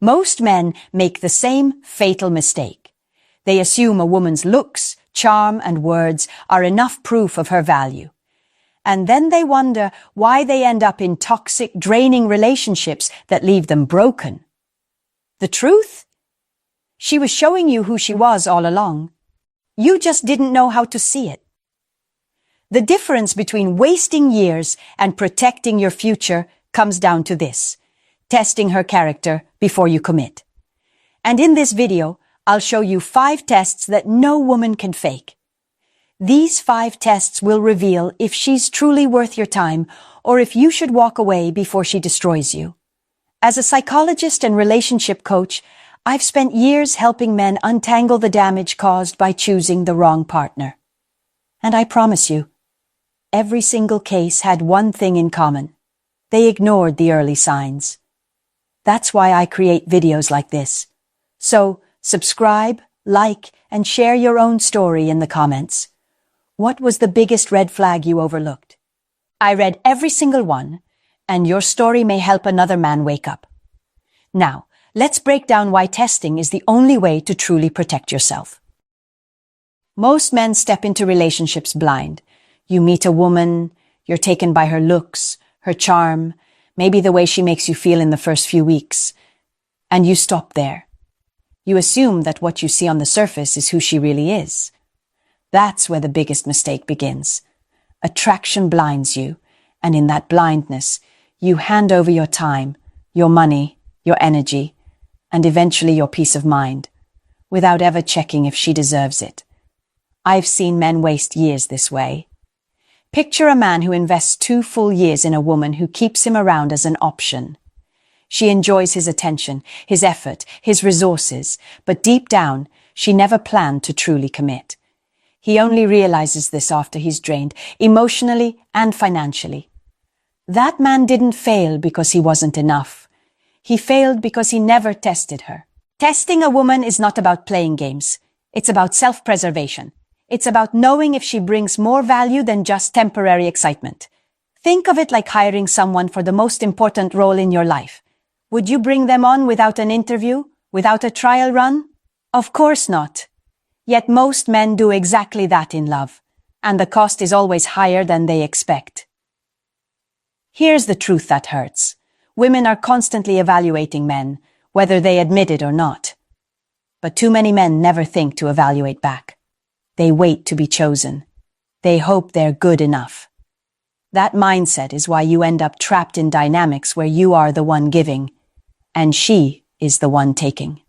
Most men make the same fatal mistake. They assume a woman's looks, charm, and words are enough proof of her value. And then they wonder why they end up in toxic, draining relationships that leave them broken. The truth? She was showing you who she was all along. You just didn't know how to see it. The difference between wasting years and protecting your future comes down to this: testing her character before you commit. And in this video, I'll show you 5 tests that no woman can fake. These 5 tests will reveal if she's truly worth your time or if you should walk away before she destroys you. As a psychologist and relationship coach, I've spent years helping men untangle the damage caused by choosing the wrong partner. And I promise you, every single case had one thing in common. They ignored the early signs. That's why I create videos like this. So, subscribe, like, and share your own story in the comments. What was the biggest red flag you overlooked? I read every single one, and your story may help another man wake up. Now, let's break down why testing is the only way to truly protect yourself. Most men step into relationships blind. You meet a woman, you're taken by her looks, her charm, maybe the way she makes you feel in the first few weeks, and you stop there. You assume that what you see on the surface is who she really is. That's where the biggest mistake begins. Attraction blinds you, and in that blindness, you hand over your time, your money, your energy, and eventually your peace of mind, without ever checking if she deserves it. I've seen men waste years this way. Picture a man who invests 2 full years in a woman who keeps him around as an option. She enjoys his attention, his effort, his resources, but deep down, she never planned to truly commit. He only realizes this after he's drained, emotionally and financially. That man didn't fail because he wasn't enough. He failed because he never tested her. Testing a woman is not about playing games. It's about self-preservation. It's about knowing if she brings more value than just temporary excitement. Think of it like hiring someone for the most important role in your life. Would you bring them on without an interview, without a trial run? Of course not. Yet most men do exactly that in love, and the cost is always higher than they expect. Here's the truth that hurts. Women are constantly evaluating men, whether they admit it or not. But too many men never think to evaluate back. They wait to be chosen. They hope they're good enough. That mindset is why you end up trapped in dynamics where you are the one giving, and she is the one taking.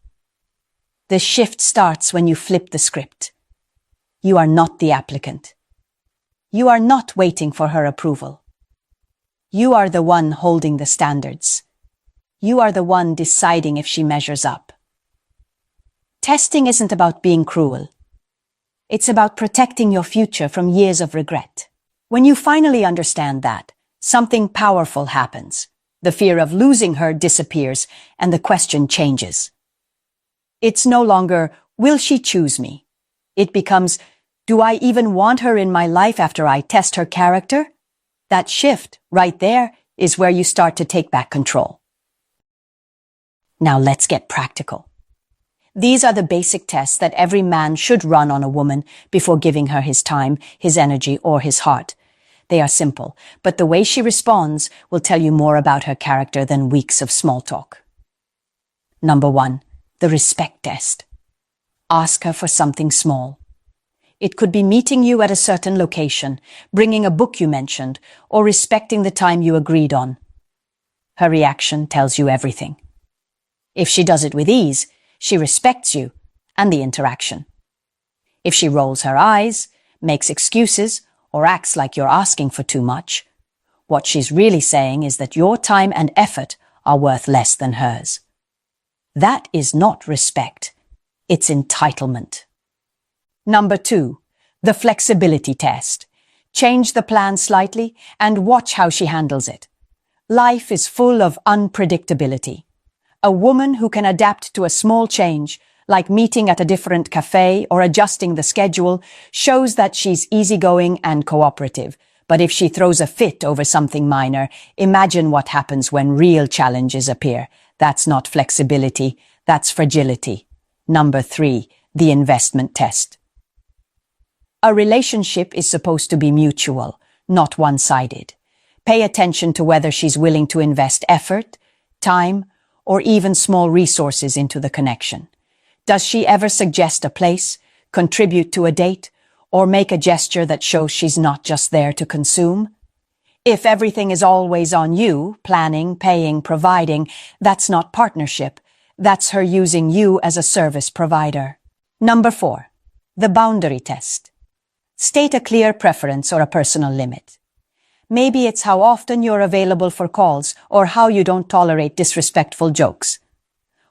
The shift starts when you flip the script. You are not the applicant. You are not waiting for her approval. You are the one holding the standards. You are the one deciding if she measures up. Testing isn't about being cruel. It's about protecting your future from years of regret. When you finally understand that, something powerful happens. The fear of losing her disappears, and the question changes. It's no longer, will she choose me? It becomes, do I even want her in my life after I test her character? That shift, right there, is where you start to take back control. Now let's get practical. These are the basic tests that every man should run on a woman before giving her his time, his energy, or his heart. They are simple, but the way she responds will tell you more about her character than weeks of small talk. Number 1, the respect test. Ask her for something small. It could be meeting you at a certain location, bringing a book you mentioned, or respecting the time you agreed on. Her reaction tells you everything. If she does it with ease, she respects you and the interaction. If she rolls her eyes, makes excuses, or acts like you're asking for too much, what she's really saying is that your time and effort are worth less than hers. That is not respect. It's entitlement. Number 2, the flexibility test. Change the plan slightly and watch how she handles it. Life is full of unpredictability. A woman who can adapt to a small change, like meeting at a different cafe or adjusting the schedule, shows that she's easygoing and cooperative. But if she throws a fit over something minor, imagine what happens when real challenges appear. That's not flexibility, that's fragility. Number 3, the investment test. A relationship is supposed to be mutual, not one-sided. Pay attention to whether she's willing to invest effort, time, or even small resources into the connection. Does she ever suggest a place, contribute to a date, or make a gesture that shows she's not just there to consume? If everything is always on you, planning, paying, providing, that's not partnership. That's her using you as a service provider. Number 4, the boundary test. State a clear preference or a personal limit. Maybe it's how often you're available for calls or how you don't tolerate disrespectful jokes.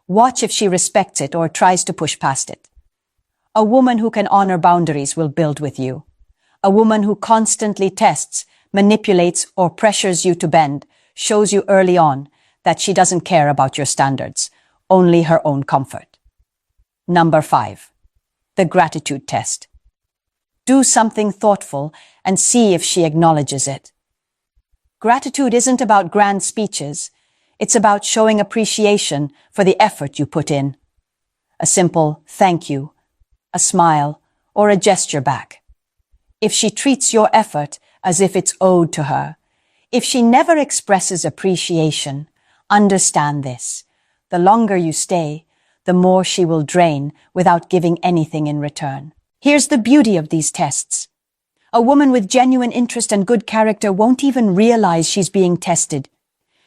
Watch if she respects it or tries to push past it. A woman who can honor boundaries will build with you. A woman who constantly tests, manipulates, or pressures you to bend shows you early on that she doesn't care about your standards, only her own comfort. Number 5, the gratitude test. Do something thoughtful and see if she acknowledges it. Gratitude isn't about grand speeches. It's about showing appreciation for the effort you put in. A simple thank you, a smile, or a gesture back. If she treats your effort as if it's owed to her, if she never expresses appreciation, understand this. The longer you stay, the more she will drain without giving anything in return. Here's the beauty of these tests. A woman with genuine interest and good character won't even realize she's being tested.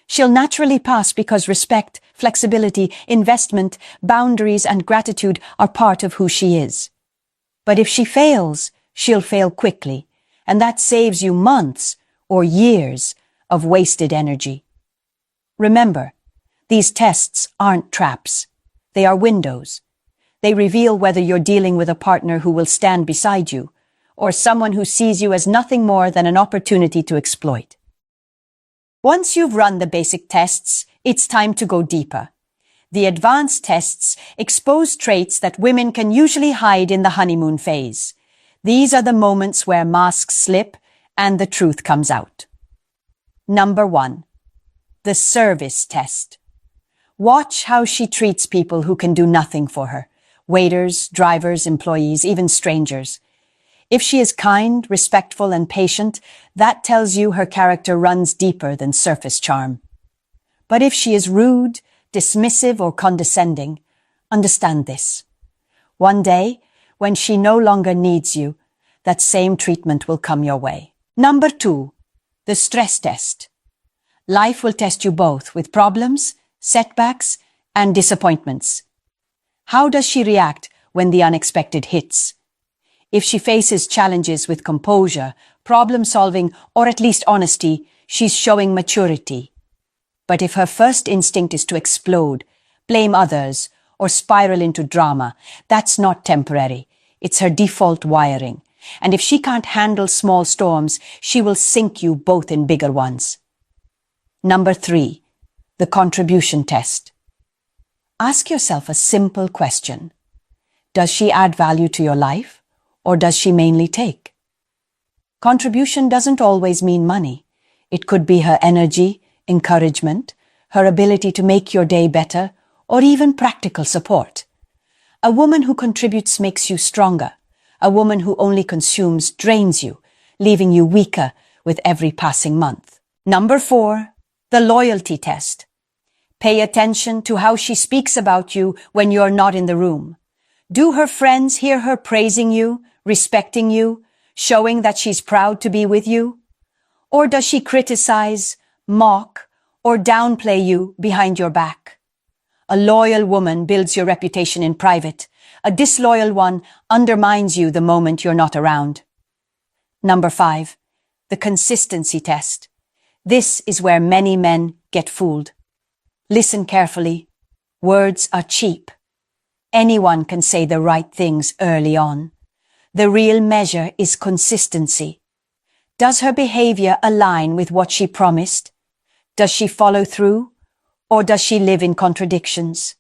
She'll naturally pass because respect, flexibility, investment, boundaries, and gratitude are part of who she is. But if she fails, she'll fail quickly, and that saves you months or years of wasted energy. Remember, these tests aren't traps. They are windows. They reveal whether you're dealing with a partner who will stand beside you, or someone who sees you as nothing more than an opportunity to exploit. Once you've run the basic tests, it's time to go deeper. The advanced tests expose traits that women can usually hide in the honeymoon phase. These are the moments where masks slip and the truth comes out. Number 1, the service test. Watch how she treats people who can do nothing for her. Waiters, drivers, employees, even strangers. If she is kind, respectful, and patient, that tells you her character runs deeper than surface charm. But if she is rude, dismissive, or condescending, understand this. One day, when she no longer needs you, that same treatment will come your way. Number 2, the stress test. Life will test you both with problems, setbacks, and disappointments. How does she react when the unexpected hits? If she faces challenges with composure, problem-solving, or at least honesty, she's showing maturity. But if her first instinct is to explode, blame others, or spiral into drama, that's not temporary. It's her default wiring. And if she can't handle small storms, she will sink you both in bigger ones. Number 3, the contribution test. Ask yourself a simple question. Does she add value to your life, or does she mainly take? Contribution doesn't always mean money. It could be her energy, encouragement, her ability to make your day better, or even practical support. A woman who contributes makes you stronger. A woman who only consumes drains you, leaving you weaker with every passing month. Number 4, the loyalty test. Pay attention to how she speaks about you when you're not in the room. Do her friends hear her praising you, respecting you, showing that she's proud to be with you? Or does she criticize, mock, or downplay you behind your back? A loyal woman builds your reputation in private. A disloyal one undermines you the moment you're not around. Number 5, the consistency test. This is where many men get fooled. Listen carefully. Words are cheap. Anyone can say the right things early on. The real measure is consistency. Does her behavior align with what she promised? Does she follow through? Or does she live in contradictions?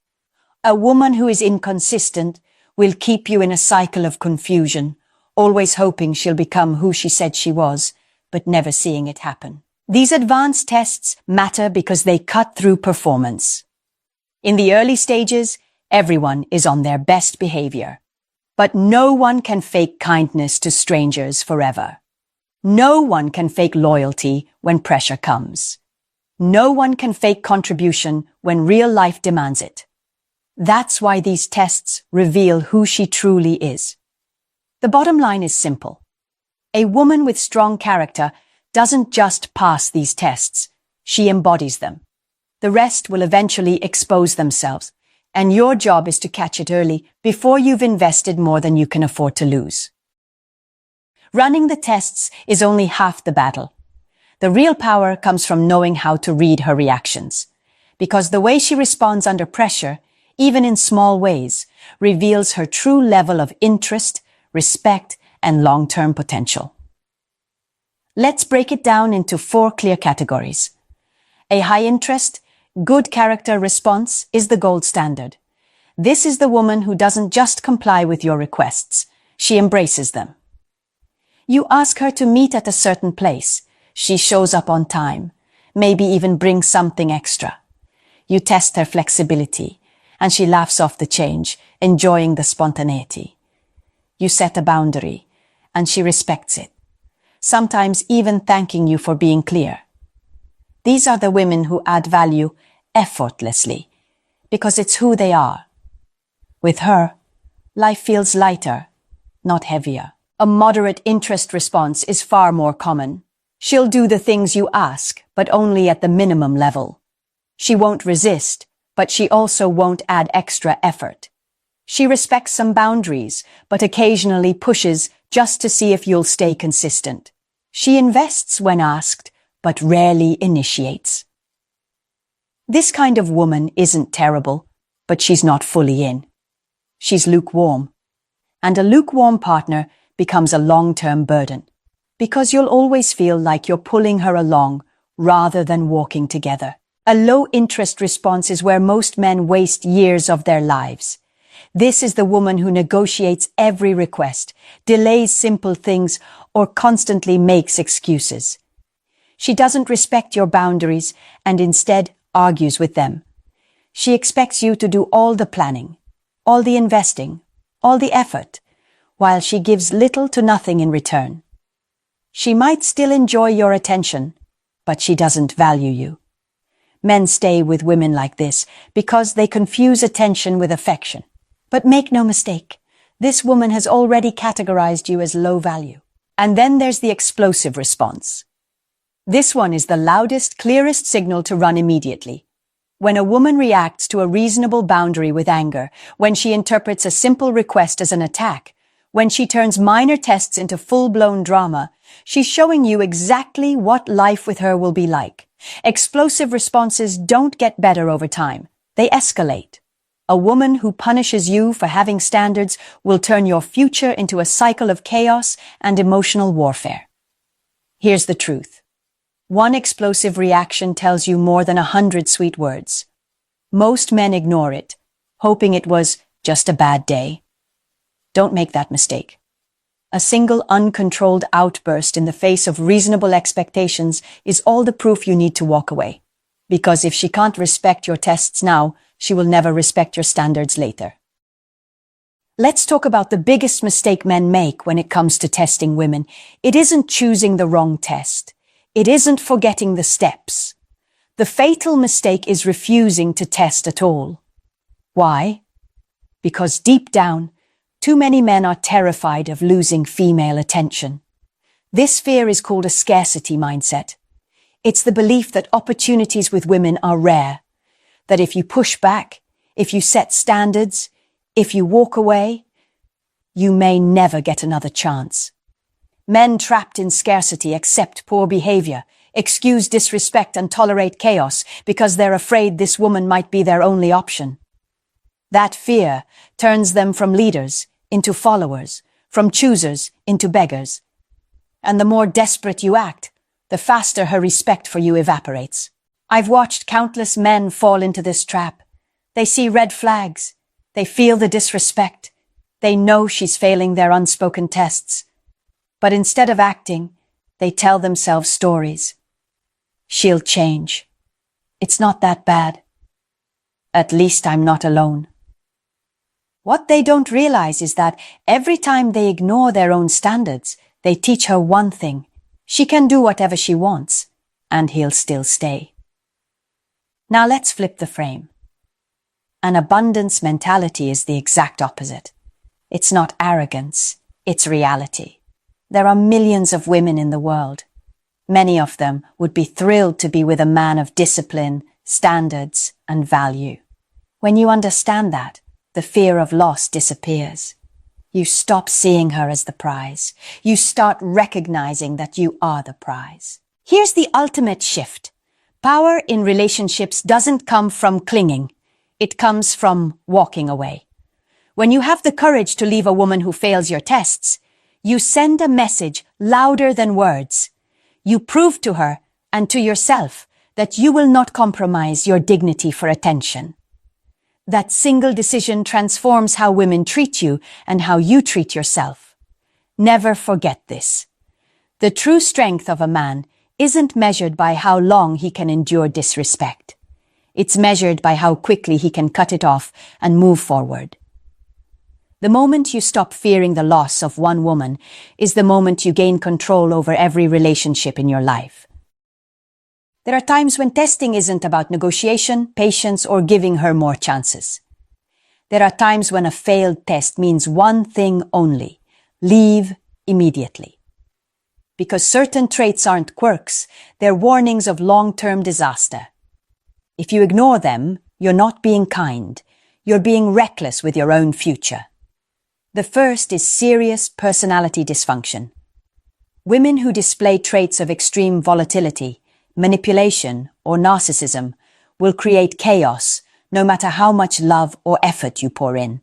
A woman who is inconsistent will keep you in a cycle of confusion, always hoping she'll become who she said she was, but never seeing it happen. These advanced tests matter because they cut through performance. In the early stages, everyone is on their best behavior. But no one can fake kindness to strangers forever. No one can fake loyalty when pressure comes. No one can fake contribution when real life demands it. That's why these tests reveal who she truly is. The bottom line is simple. A woman with strong character doesn't just pass these tests, she embodies them. The rest will eventually expose themselves, and your job is to catch it early before you've invested more than you can afford to lose. Running the tests is only half the battle. The real power comes from knowing how to read her reactions, because the way she responds under pressure, even in small ways, reveals her true level of interest, respect, and long-term potential. Let's break it down into 4 clear categories. A high-interest, good character response is the gold standard. This is the woman who doesn't just comply with your requests, she embraces them. You ask her to meet at a certain place, she shows up on time, maybe even brings something extra. You test her flexibility, and she laughs off the change, enjoying the spontaneity. You set a boundary, and she respects it, sometimes even thanking you for being clear. These are the women who add value effortlessly, because it's who they are. With her, life feels lighter, not heavier. A moderate interest response is far more common. She'll do the things you ask, but only at the minimum level. She won't resist, but she also won't add extra effort. She respects some boundaries, but occasionally pushes just to see if you'll stay consistent. She invests when asked, but rarely initiates. This kind of woman isn't terrible, but she's not fully in. She's lukewarm. And a lukewarm partner becomes a long-term burden, because you'll always feel like you're pulling her along rather than walking together. A low-interest response is where most men waste years of their lives. This is the woman who negotiates every request, delays simple things, or constantly makes excuses. She doesn't respect your boundaries and instead argues with them. She expects you to do all the planning, all the investing, all the effort, while she gives little to nothing in return. She might still enjoy your attention, but she doesn't value you. Men stay with women like this because they confuse attention with affection. But make no mistake, this woman has already categorized you as low value. And then there's the explosive response. This one is the loudest, clearest signal to run immediately. When a woman reacts to a reasonable boundary with anger, when she interprets a simple request as an attack, when she turns minor tests into full-blown drama, she's showing you exactly what life with her will be like. Explosive responses don't get better over time. They escalate. A woman who punishes you for having standards will turn your future into a cycle of chaos and emotional warfare. Here's the truth. One explosive reaction tells you more than 100 sweet words. Most men ignore it, hoping it was just a bad day. Don't make that mistake. A single uncontrolled outburst in the face of reasonable expectations is all the proof you need to walk away. Because if she can't respect your tests now, she will never respect your standards later. Let's talk about the biggest mistake men make when it comes to testing women. It isn't choosing the wrong test. It isn't forgetting the steps. The fatal mistake is refusing to test at all. Why? Because deep down, too many men are terrified of losing female attention. This fear is called a scarcity mindset. It's the belief that opportunities with women are rare, that if you push back, if you set standards, if you walk away, you may never get another chance. Men trapped in scarcity accept poor behavior, excuse disrespect and tolerate chaos because they're afraid this woman might be their only option. That fear turns them from leaders into followers, from choosers into beggars. And the more desperate you act, the faster her respect for you evaporates. I've watched countless men fall into this trap. They see red flags. They feel the disrespect. They know she's failing their unspoken tests. But instead of acting, they tell themselves stories. She'll change. It's not that bad. At least I'm not alone. What they don't realize is that every time they ignore their own standards, they teach her one thing: she can do whatever she wants, and he'll still stay. Now let's flip the frame. An abundance mentality is the exact opposite. It's not arrogance, it's reality. There are millions of women in the world. Many of them would be thrilled to be with a man of discipline, standards, and value. When you understand that, the fear of loss disappears. You stop seeing her as the prize. You start recognizing that you are the prize. Here's the ultimate shift. Power in relationships doesn't come from clinging. It comes from walking away. When you have the courage to leave a woman who fails your tests, you send a message louder than words. You prove to her and to yourself that you will not compromise your dignity for attention. That single decision transforms how women treat you and how you treat yourself. Never forget this. The true strength of a man isn't measured by how long he can endure disrespect. It's measured by how quickly he can cut it off and move forward. The moment you stop fearing the loss of one woman is the moment you gain control over every relationship in your life. There are times when testing isn't about negotiation, patience, or giving her more chances. There are times when a failed test means one thing only: leave immediately. Because certain traits aren't quirks, they're warnings of long-term disaster. If you ignore them, you're not being kind. You're being reckless with your own future. The first is serious personality dysfunction. Women who display traits of extreme volatility, manipulation, or narcissism will create chaos no matter how much love or effort you pour in.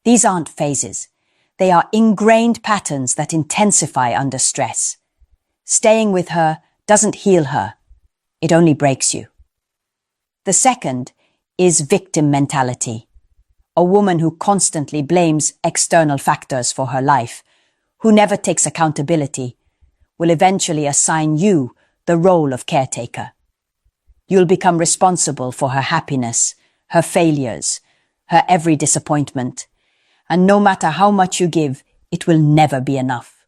These aren't phases. They are ingrained patterns that intensify under stress. Staying with her doesn't heal her. It only breaks you. The second is victim mentality. A woman who constantly blames external factors for her life, who never takes accountability, will eventually assign you the role of caretaker. You'll become responsible for her happiness, her failures, her every disappointment, and no matter how much you give, it will never be enough.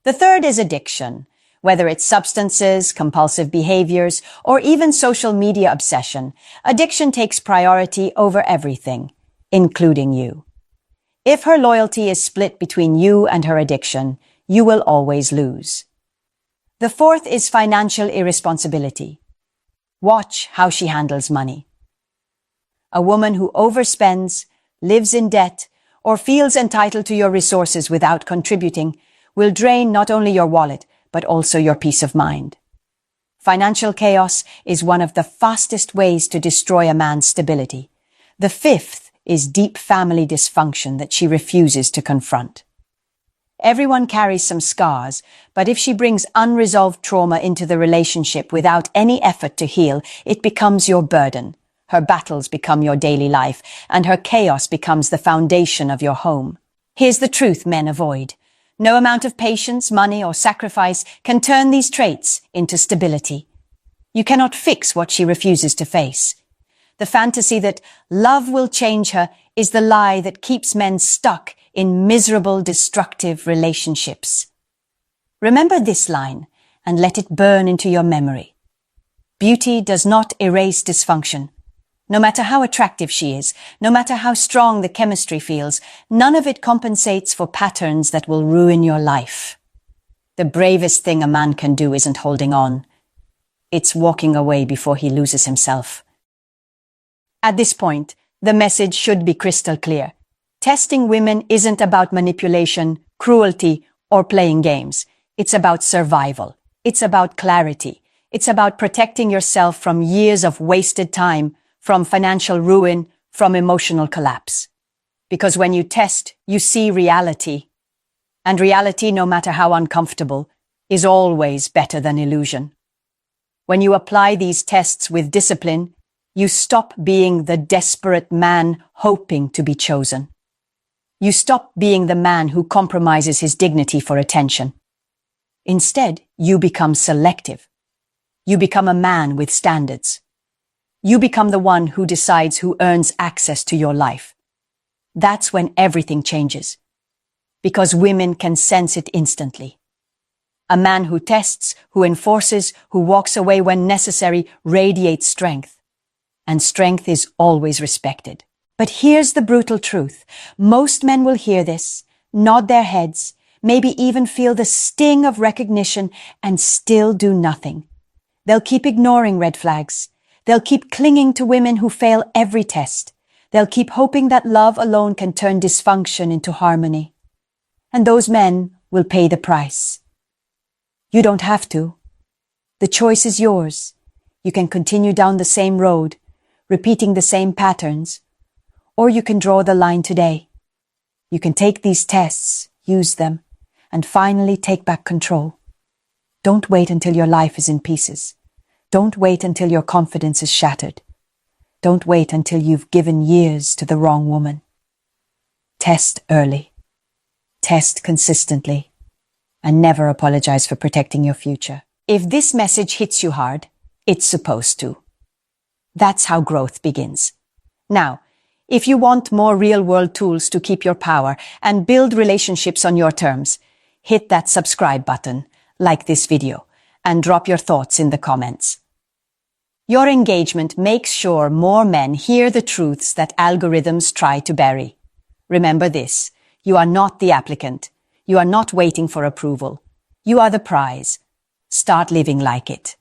The third is addiction. Whether it's substances, compulsive behaviors, or even social media obsession, addiction takes priority over everything, including you. If her loyalty is split between you and her addiction, you will always lose. The fourth is financial irresponsibility. Watch how she handles money. A woman who overspends, lives in debt, or feels entitled to your resources without contributing will drain not only your wallet, but also your peace of mind. Financial chaos is one of the fastest ways to destroy a man's stability. The fifth is deep family dysfunction that she refuses to confront. Everyone carries some scars, but if she brings unresolved trauma into the relationship without any effort to heal, it becomes your burden. Her battles become your daily life, and her chaos becomes the foundation of your home. Here's the truth men avoid. No amount of patience, money, or sacrifice can turn these traits into stability. You cannot fix what she refuses to face. The fantasy that love will change her is the lie that keeps men stuck in miserable, destructive relationships. Remember this line and let it burn into your memory. Beauty does not erase dysfunction. No matter how attractive she is, no matter how strong the chemistry feels, none of it compensates for patterns that will ruin your life. The bravest thing a man can do isn't holding on. It's walking away before he loses himself. At this point, the message should be crystal clear. Testing women isn't about manipulation, cruelty, or playing games. It's about survival. It's about clarity. It's about protecting yourself from years of wasted time, from financial ruin, from emotional collapse. Because when you test, you see reality. And reality, no matter how uncomfortable, is always better than illusion. When you apply these tests with discipline, you stop being the desperate man hoping to be chosen. You stop being the man who compromises his dignity for attention. Instead, you become selective. You become a man with standards. You become the one who decides who earns access to your life. That's when everything changes. Because women can sense it instantly. A man who tests, who enforces, who walks away when necessary, radiates strength. And strength is always respected. But here's the brutal truth. Most men will hear this, nod their heads, maybe even feel the sting of recognition, and still do nothing. They'll keep ignoring red flags. They'll keep clinging to women who fail every test. They'll keep hoping that love alone can turn dysfunction into harmony. And those men will pay the price. You don't have to. The choice is yours. You can continue down the same road, repeating the same patterns, or you can draw the line today. You can take these tests, use them, and finally take back control. Don't wait until your life is in pieces. Don't wait until your confidence is shattered. Don't wait until you've given years to the wrong woman. Test early. Test consistently. And never apologize for protecting your future. If this message hits you hard, it's supposed to. That's how growth begins. Now, if you want more real-world tools to keep your power and build relationships on your terms, hit that subscribe button, like this video, and drop your thoughts in the comments. Your engagement makes sure more men hear the truths that algorithms try to bury. Remember this, you are not the applicant. You are not waiting for approval. You are the prize. Start living like it.